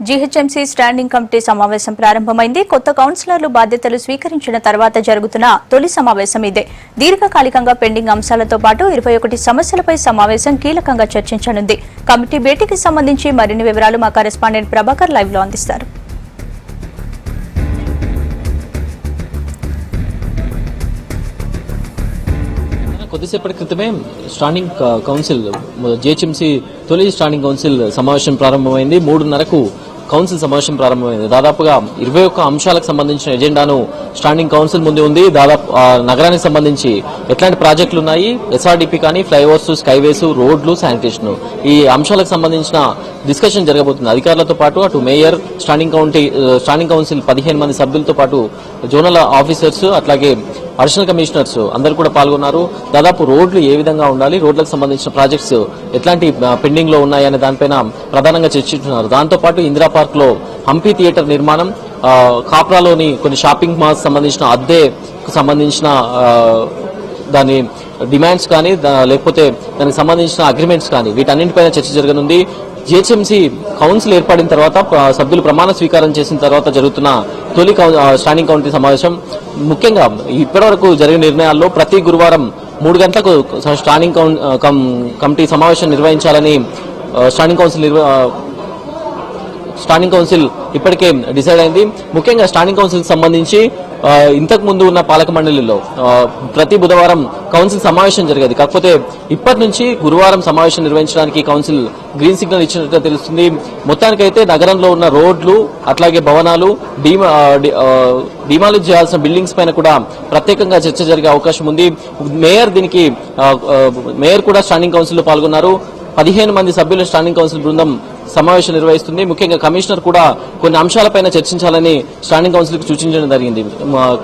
GHMC standing committee సమావేశం ప్రారంభమైంది. కొత్త కౌన్సిలర్లు బాధ్యతలు స్వీకరించిన తర్వాత జరుగుతున్న తొలి సమావేశం ఇదే. దీర్ఘకాలికంగా పెండింగ్ అంశాలతో పాటు 21 సమస్యలపై సమావేశం కీలకంగా చర్చించనుంది. కమిటీ భేటీకి సంబంధించి మరిన్ని వివరాలు మా కరెస్పాండెంట్ ప్రభాకర్ లైవ్ లో అందిస్తారు. కొద్దిసేపటి క్రితమే స్టాండింగ్ కౌన్సిల్ జీహెచ్ఎంసీ తొలి స్టాండింగ్ కౌన్సిల్ సమావేశం ప్రారంభమైంది. 3:30కు కౌన్సిల్ సమావేశం ప్రారంభమైంది. దాదాపుగా 21 అంశాలకు సంబంధించిన ఎజెండాను స్టాండింగ్ కౌన్సిల్ ముందు ఉంది. దాదాపు నగరానికి సంబంధించి ఎట్లాంటి ప్రాజెక్టులు ఉన్నాయి, ఎస్ఆర్డీపీ కానీ, ఫ్లైఓవర్స్, స్కైవేస్, రోడ్లు, శానిటేషన్, ఈ అంశాలకు సంబంధించిన డిస్కషన్ జరగబోతుంది. అధికారులతో పాటు అటు మేయర్, స్టాండింగ్ కౌన్సిల్ 15 మంది సభ్యులతో పాటు జోనల్ ఆఫీసర్స్, అట్లాగే అడిషనల్ కమిషనర్స్ అందరూ కూడా పాల్గొన్నారు. దాదాపు రోడ్లు ఏ విధంగా ఉండాలి, రోడ్లకు సంబంధించిన ప్రాజెక్ట్స్ ఎట్లాంటి పెండింగ్ లో ఉన్నాయనే దానిపైన ప్రధానంగా చర్చిస్తున్నారు. దాంతో పాటు ఇందిరా పార్క్ లో హంపీ థియేటర్ నిర్మాణం, కాప్రాలోని కొన్ని షాపింగ్ మాల్స్ సంబంధించిన అద్దెకు సంబంధించిన దాని డిమాండ్స్ కానీ, లేకపోతే దానికి సంబంధించిన అగ్రిమెంట్స్ కానీ, వీటన్నింటిపైన చర్చ జరగనుంది. జీహెచ్ఎంసీ కౌన్సిల్ ఏర్పడిన తర్వాత సభ్యులు ప్రమాణ స్వీకారం చేసిన తర్వాత జరుగుతున్న తొలి స్టాండింగ్ కమిటీ సమావేశం. ముఖ్యంగా ఇప్పటివరకు జరిగిన నిర్ణయాల్లో ప్రతి గురువారం 3 గంటలకు స్టాండింగ్ కమిటీ సమావేశం నిర్వహించాలని స్టాండింగ్ కౌన్సిల్ ఇప్పటికే డిసైడ్ అయింది. ముఖ్యంగా స్టాండింగ్ కౌన్సిల్ సంబంధించి ఇంతకు ముందు ఉన్న పాలక మండలిలో ప్రతి బుధవారం కౌన్సిల్ సమావేశం జరిగేది. కాకపోతే ఇప్పటి నుంచి గురువారం సమావేశం నిర్వహించడానికి కౌన్సిల్ గ్రీన్ సిగ్నల్ ఇచ్చినట్టు తెలుస్తుంది. మొత్తానికైతే నగరంలో ఉన్న రోడ్లు, అట్లాగే భవనాలు, డిమాలిష్ చేయాల్సిన బిల్డింగ్స్ పైన కూడా ప్రత్యేకంగా చర్చ జరిగే అవకాశం ఉంది. మేయర్ కూడా స్టాండింగ్ కౌన్సిల్ లో పాల్గొన్నారు. 15 మంది సభ్యుల స్టాండింగ్ కౌన్సిల్ బృందం సమావేశం నిర్వహిస్తుంది. ముఖ్యంగా కమిషనర్ కూడా కొన్ని అంశాలపైన చర్చించాలని స్టాండింగ్ కౌన్సిల్ కు సూచించడం జరిగింది.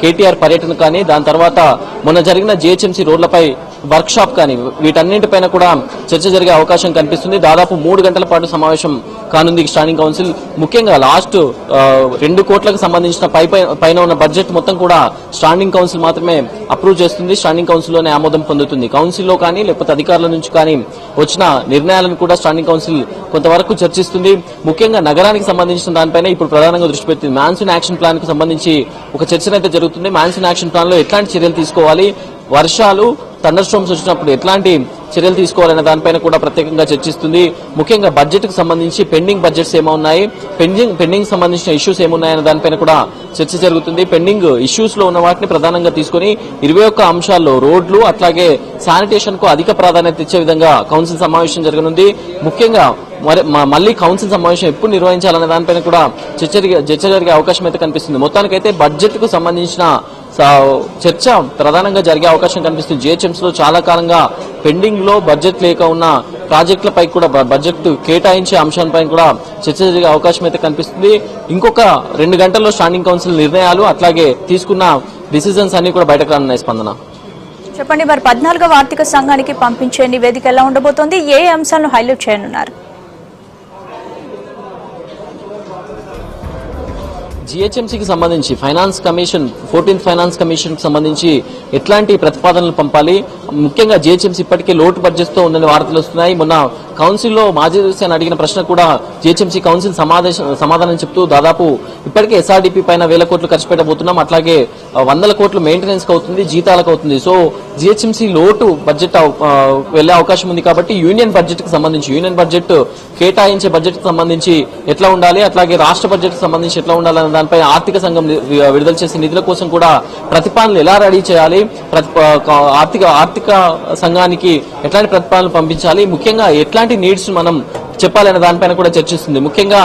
కేటీఆర్ పర్యటన కానీ, దాని తర్వాత మొన్న జరిగిన జీహెచ్ఎంసీ రోడ్లపై వర్క్ షాప్ కానీ, వీటన్నింటిపైన కూడా చర్చ జరిగే అవకాశం కనిపిస్తుంది. దాదాపు 3 గంటల పాటు సమావేశం కానుంది స్టాండింగ్ కౌన్సిల్. ముఖ్యంగా లాస్ట్ 2 కోట్లకు సంబంధించిన పైన ఉన్న బడ్జెట్ మొత్తం కూడా స్టాండింగ్ కౌన్సిల్ మాత్రమే అప్రూవ్ చేస్తుంది. స్టాండింగ్ కౌన్సిల్ లోనే ఆమోదం పొందుతుంది. కౌన్సిల్లో కానీ, లేకపోతే అధికారుల నుంచి కానీ వచ్చిన నిర్ణయాలను కూడా స్టాండింగ్ కౌన్సిల్ కొంతవరకు చర్చిస్తుంది. ముఖ్యంగా నగరానికి సంబంధించిన దానిపైన ఇప్పుడు ప్రధానంగా దృష్టి పెట్టింది. మాన్సూన్ యాక్షన్ ప్లాన్ కు సంబంధించి ఒక చర్చనైతే జరుగుతుంది. మాన్సూన్ యాక్షన్ ప్లాన్ లో ఎట్లాంటి చర్యలు తీసుకోవాలి, వర్షాలు, థండర్ స్టార్మ్స్ వచ్చినప్పుడు ఎట్లాంటి చర్యలు తీసుకోవాలనే దానిపైన కూడా ప్రత్యేకంగా చర్చిస్తుంది. ముఖ్యంగా బడ్జెట్ కు సంబంధించి పెండింగ్ బడ్జెట్స్ ఏమవున్నాయి, పెండింగ్ సంబంధించిన ఇష్యూస్ ఏమున్నాయనే దానిపైన కూడా చర్చ జరుగుతుంది. పెండింగ్ ఇష్యూస్ లో ఉన్న వాటిని ప్రధానంగా తీసుకుని 21 అంశాల్లో రోడ్లు, అట్లాగే శానిటేషన్ కు అధిక ప్రాధాన్యత ఇచ్చే విధంగా కౌన్సిల్ సమావేశం జరగనుంది. ముఖ్యంగా మళ్లీ కౌన్సిల్ సమావేశం ఎప్పుడు నిర్వహించాలనే దానిపైన కూడా చర్చ జరిగే అవకాశం అయితే కనిపిస్తుంది. మొత్తానికైతే బడ్జెట్ కు సంబంధించిన చర్చ ప్రధానంగా జరిగే అవకాశం కనిపిస్తుంది. జీహెచ్ఎంసీలో చాలా కాలంగా పెండింగ్ లో బడ్జెట్ లేక ఉన్న ప్రాజెక్టులపై కూడా బడ్జెట్ కేటాయించే అంశాలపై కూడా చర్చ జరిగే అవకాశం అయితే కనిపిస్తుంది. ఇంకొక 2 గంటల్లో స్టాండింగ్ కౌన్సిల్ నిర్ణయాలు, అట్లాగే తీసుకున్న డిసిజన్స్ అన్ని కూడా బయటకు రానున్నాయి. స్పందన చెప్పండి, మరి 14వ ఆర్థిక సంఘానికి పంపించే నివేదిక ఎలా ఉండబోతోంది? ఏ అంశాలను హైలైట్ చేయనున్నారు? జీహెచ్ఎంసీకి సంబంధించి 14th ఫైనాన్స్ కమిషన్ కి సంబంధించి ఎట్లాంటి ప్రతిపాదనలు పంపాలి, ముఖ్యంగా జీహెచ్ఎంసీ ఇప్పటికే లోటు బడ్జెట్ తో ఉందని వార్తలు వస్తున్నాయి. మొన్న కౌన్సిల్లో మాజీ సదస్యుని అడిగిన ప్రశ్న కూడా జీహెచ్ఎంసీ కౌన్సిల్ సమాధానం చెప్తూ దాదాపు ఇప్పటికే ఎస్ఆర్డీపీ పైన 1000 కోట్లు ఖర్చు పెట్టబోతున్నాం, అట్లాగే 100 కోట్లు మెయింటెనెన్స్ కు అవుతుంది, జీతాలకు అవుతుంది. సో జీహెచ్ఎంసీ లోటు బడ్జెట్ వెళ్లే అవకాశం ఉంది. కాబట్టి యూనియన్ బడ్జెట్ కేటాయించే బడ్జెట్ కు సంబంధించి ఎట్లా ఉండాలి, అట్లాగే రాష్ట్ర బడ్జెట్ కు సంబంధించి ఎట్లా ఉండాలనే దానిపై ఆర్థిక సంఘం విడుదల చేసే నిధుల కోసం కూడా ప్రతిపాదనలు ఎలా రెడీ చేయాలి, ఆర్థిక సంఘానికి ఎట్లాంటి ప్రతిపాదనలు పంపించాలి, ముఖ్యంగా ఎట్లాంటి నీడ్స్ మనం చెప్పాలనే దానిపైన కూడా చర్చిస్తుంది. ముఖ్యంగా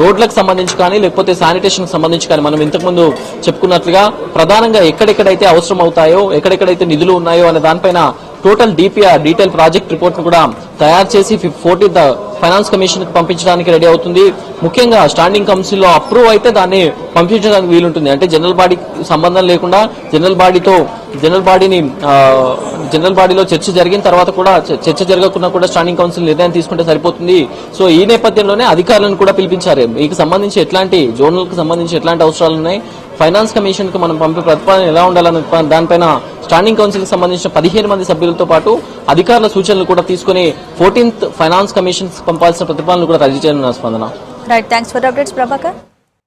రోడ్లకు సంబంధించి కానీ, లేకపోతే శానిటేషన్ కి సంబంధించి కానీ మనం ఇంతకుముందు చెప్పుకున్నట్లుగా ప్రధానంగా ఎక్కడెక్కడైతే అవసరం అవుతాయో, ఎక్కడెక్కడైతే నిధులు ఉన్నాయో అనే దానిపైన టోటల్ డీటెయిల్ ప్రాజెక్ట్ రిపోర్ట్ ను కూడా తయారు చేసి 14th ఫైనాన్స్ కమిషన్ కి పంపించడానికి రెడీ అవుతుంది. ముఖ్యంగా స్టాండింగ్ కౌన్సిల్ లో అప్రూవ్ అయితే దాన్ని పంపించడానికి వీలుంటుంది. అంటే జనరల్ బాడీకి సంబంధం లేకుండా జనరల్ బాడీలో చర్చ జరిగిన తర్వాత కూడా, చర్చ జరగకుండా కూడా స్టాండింగ్ కౌన్సిల్ నిర్ణయం తీసుకుంటే సరిపోతుంది. సో ఈ నేపథ్యంలోనే అధికారులను కూడా పిలిపించారు. మీకు సంబంధించి ఎట్లాంటి జోనల్ కు సంబంధించి ఎట్లాంటి అవసరాలు ఉన్నాయి, ఫైనాన్స్ కమిషన్ కు మనం పంపే ప్రతిపాదన ఎలా ఉండాలనే దానిపైన స్టాండింగ్ కౌన్సిల్ కి సంబంధించిన 15 మంది సభ్యులతో పాటు అధికారుల సూచనలు కూడా తీసుకుని 14th ఫైనాన్స్ కమిషన్ పంపాల్సిన ప్రతిపాదనలు కూడా రద్దు చేయనున్నారు. స్పందన. Right, thanks for updates Prabhakar.